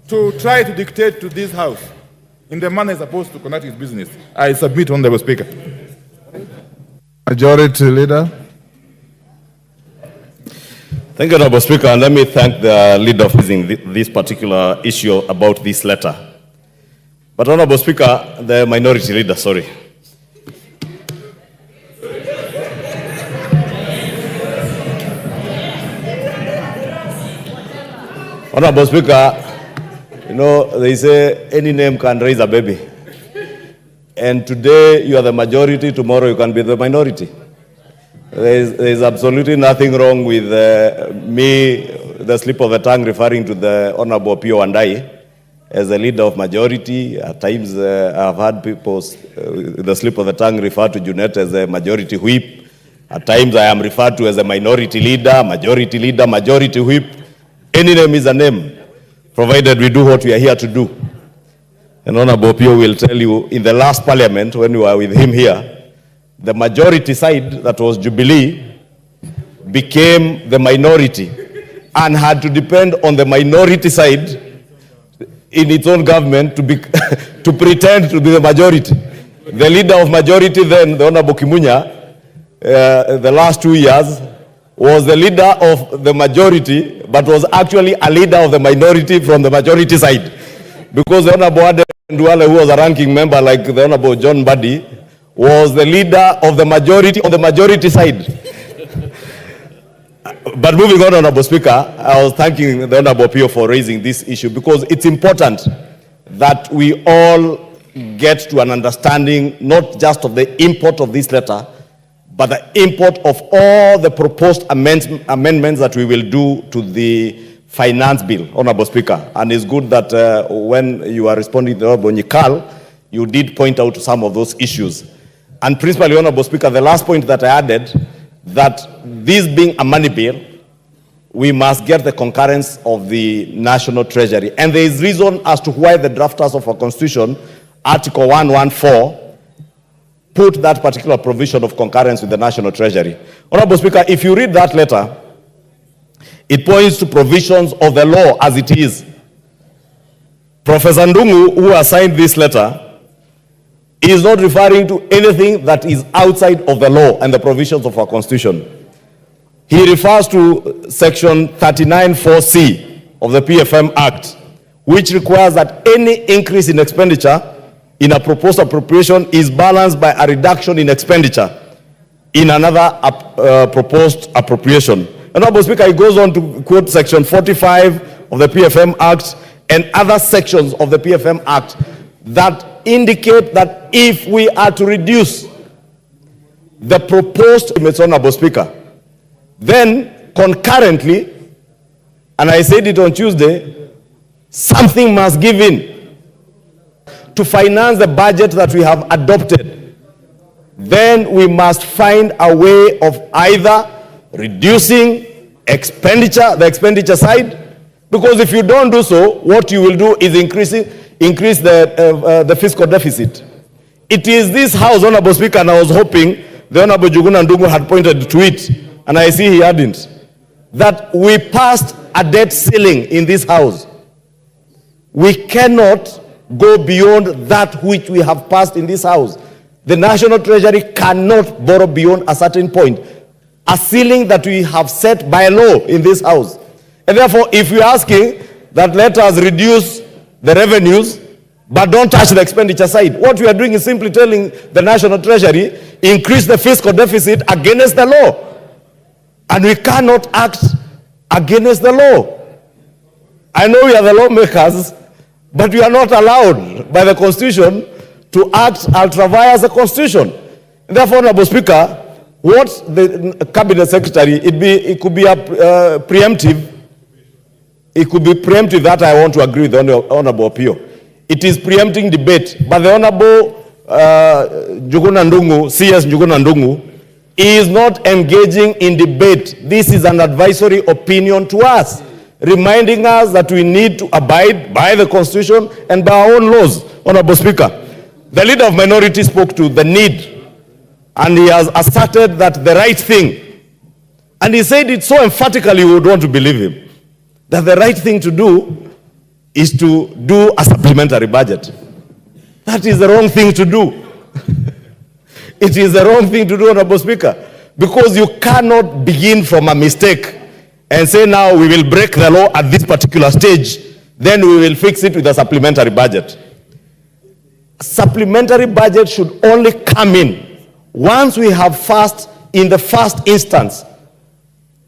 to try to dictate to this House in the manner it's supposed to conduct its business. I submit, Honorable Speaker. Majority Leader. Thank you, Honorable Speaker, and let me thank the leader for raising this particular issue about this letter. But Honorable Speaker, the minority leader, sorry. Honorable Speaker, you know, they say any name can raise a baby. And today you are the majority, tomorrow you can be the minority. There is absolutely nothing wrong with me, the slip of the tongue, referring to the Honorable Pio Wandai as a leader of majority. At times I've had people, the slip of the tongue, refer to Junet as a majority whip. At times I am referred to as a minority leader, majority whip. Any name is a name, provided we do what we are here to do. And Honorable Pio will tell you, in the last parliament, when we were with him here, the majority side, that was Jubilee, became the minority and had to depend on the minority side in its own government to, to pretend to be the majority. The leader of majority then, the Honorable Kimunya, the last 2 years, was the leader of the majority, but was actually a leader of the minority from the majority side. Because the Honorable Ade Nduale, who was a ranking member like the Honorable John Buddy, was the leader of the majority on the majority side. But moving on, Honorable Speaker, I was thanking the Honorable Pio for raising this issue because it's important that we all get to an understanding not just of the import of this letter, but the import of all the proposed amendments that we will do to the finance bill, Honorable Speaker. And it's good that when you are responding to Honorable Nyikal, you did point out some of those issues. And principally, Honorable Speaker, the last point that I added, that this being a money bill, we must get the concurrence of the National Treasury. And there is reason as to why the drafters of our Constitution, Article 114, put that particular provision of concurrence with the National Treasury. Honorable Speaker, if you read that letter, it points to provisions of the law as it is. Professor Ndungu, who assigned this letter, is not referring to anything that is outside of the law and the provisions of our Constitution. He refers to Section 39(4)(c) of the PFM Act, which requires that any increase in expenditure in a proposed appropriation is balanced by a reduction in expenditure in another proposed appropriation. Honorable Speaker, he goes on to quote Section 45 of the PFM Act and other sections of the PFM Act that indicate that if we are to reduce the proposed, Honorable Speaker, then concurrently, and I said it on Tuesday, something must give in to finance the budget that we have adopted. Then we must find a way of either reducing expenditure, the expenditure side, because if you don't do so, what you will do is increase the fiscal deficit. It is this House, Honorable Speaker, and I was hoping the Honorable Njuguna Ndung'u had pointed to it, and I see he hadn't, that we passed a debt ceiling in this House. We cannot go beyond that which we have passed in this House. The National Treasury cannot borrow beyond a certain point, a ceiling that we have set by law in this House. And therefore, if you're asking that let us reduce the revenues, but don't touch the expenditure side, what we are doing is simply telling the National Treasury, increase the fiscal deficit against the law. And we cannot act against the law. I know we are the lawmakers, but we are not allowed by the Constitution to act ultra vires the Constitution. And therefore, Honorable Speaker, what the Cabinet Secretary, it could be a preemptive. It could be preemptive, that I want to agree with the Honorable Pio. It is preempting debate, but the Honorable Njuguna Ndung'u, CS Njuguna Ndung'u, is not engaging in debate. This is an advisory opinion to us, reminding us that we need to abide by the Constitution and by our own laws. Honorable Speaker, the leader of minority spoke to the need, and he has asserted that the right thing, and he said it so emphatically you would want to believe him, that the right thing to do is to do a supplementary budget. That is the wrong thing to do. It is the wrong thing to do, Honorable Speaker, because you cannot begin from a mistake and say now we will break the law at this particular stage, then we will fix it with a supplementary budget. Supplementary budget should only come in once we have in the first instance,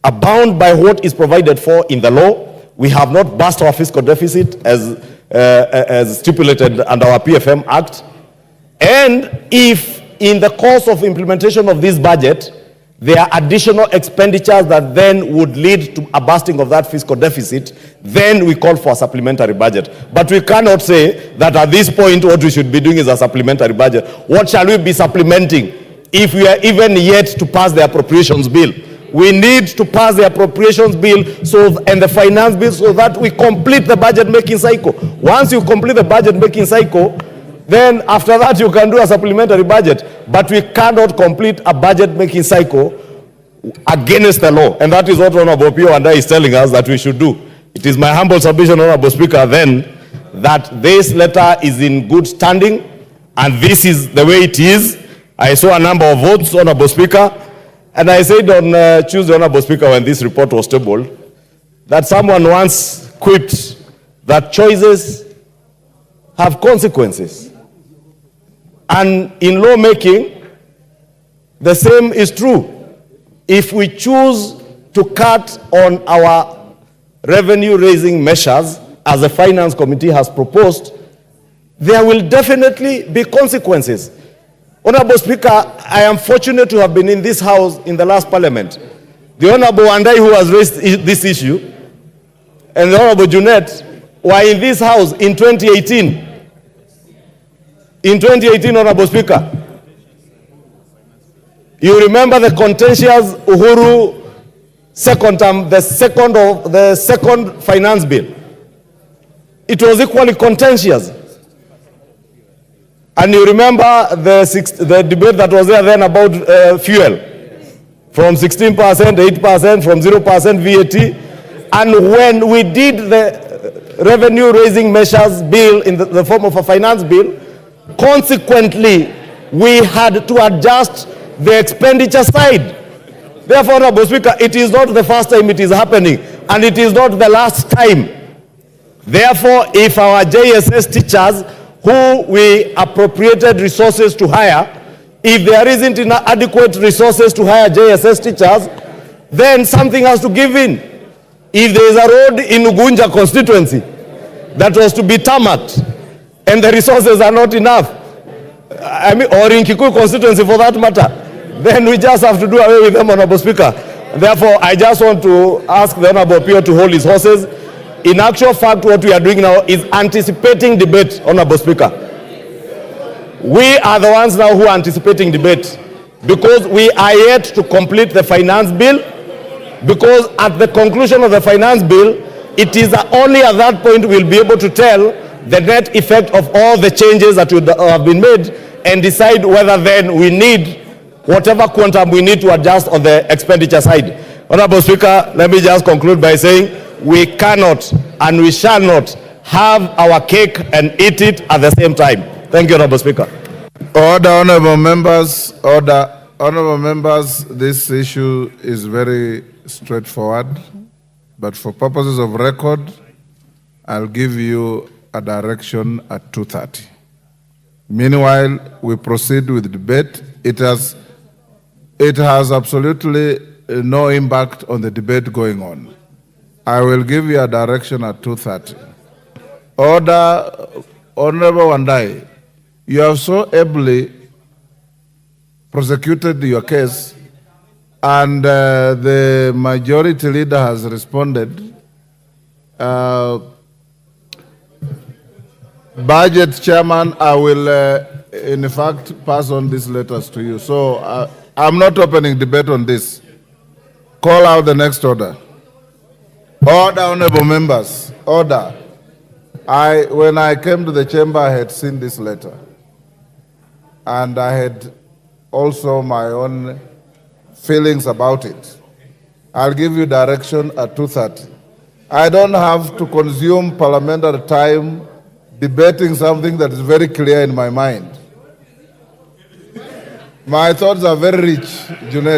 bound by what is provided for in the law. We have not burst our fiscal deficit as stipulated under our PFM Act. And if in the course of implementation of this budget, there are additional expenditures that then would lead to a bursting of that fiscal deficit, then we call for a supplementary budget. But we cannot say that at this point what we should be doing is a supplementary budget. What shall we be supplementing if we are even yet to pass the appropriations bill? We need to pass the appropriations bill and the finance bill so that we complete the budget making cycle. Once you complete the budget making cycle, then after that you can do a supplementary budget. But we cannot complete a budget making cycle against the law. And that is what Honorable Pio and I is telling us that we should do. It is my humble submission, Honorable Speaker, then, that this letter is in good standing and this is the way it is. I saw a number of votes, Honorable Speaker, and I said on Tuesday, Honorable Speaker, when this report was tabled, that someone once quipped that choices have consequences. And in lawmaking, the same is true. If we choose to cut on our revenue-raising measures, as the Finance Committee has proposed, there will definitely be consequences. Honorable Speaker, I am fortunate to have been in this House in the last Parliament. The Honorable Wandai, who has raised this issue, and the Honorable Junet were in this House in 2018. In 2018, Honorable Speaker, you remember the contentious Uhuru second term, the second finance bill. It was equally contentious. And you remember the debate that was there then about fuel, from 16%, 8%, from 0% VAT. And when we did the revenue-raising measures bill in the form of a finance bill, consequently, we had to adjust the expenditure side. Therefore, Honorable Speaker, it is not the first time it is happening, and it is not the last time. Therefore, if our JSS teachers who we appropriated resources to hire, if there isn't adequate resources to hire JSS teachers, then something has to give in. If there is a road in Ugunja constituency that was to be tarmacked and the resources are not enough, or in Kikuyu constituency for that matter, then we just have to do away with them, Honorable Speaker. Therefore, I just want to ask the Honorable Pio to hold his horses. In actual fact, what we are doing now is anticipating debate, Honorable Speaker. We are the ones now who are anticipating debate because we are yet to complete the finance bill, because at the conclusion of the finance bill, it is only at that point we'll be able to tell the net effect of all the changes that have been made and decide whether then we need whatever quantum we need to adjust on the expenditure side. Honorable Speaker, let me just conclude by saying we cannot and we shall not have our cake and eat it at the same time. Thank you, Honorable Speaker. Order, honorable members. Order, honorable members. This issue is very straightforward, but for purposes of record, I'll give you a direction at 2:30. Meanwhile, we proceed with debate. It has absolutely no impact on the debate going on. I will give you a direction at 2:30. Order, Honorable Wandai, you have so ably prosecuted your case, and the majority leader has responded. Budget Chairman, I will in fact pass on these letters to you. So I'm not opening debate on this. Call out the next order. Order, honorable members, order. When I came to the chamber, I had seen this letter. And I had also my own feelings about it. I'll give you direction at 2:30. I don't have to consume parliamentary time debating something that is very clear in my mind. My thoughts are very rich, Junaid.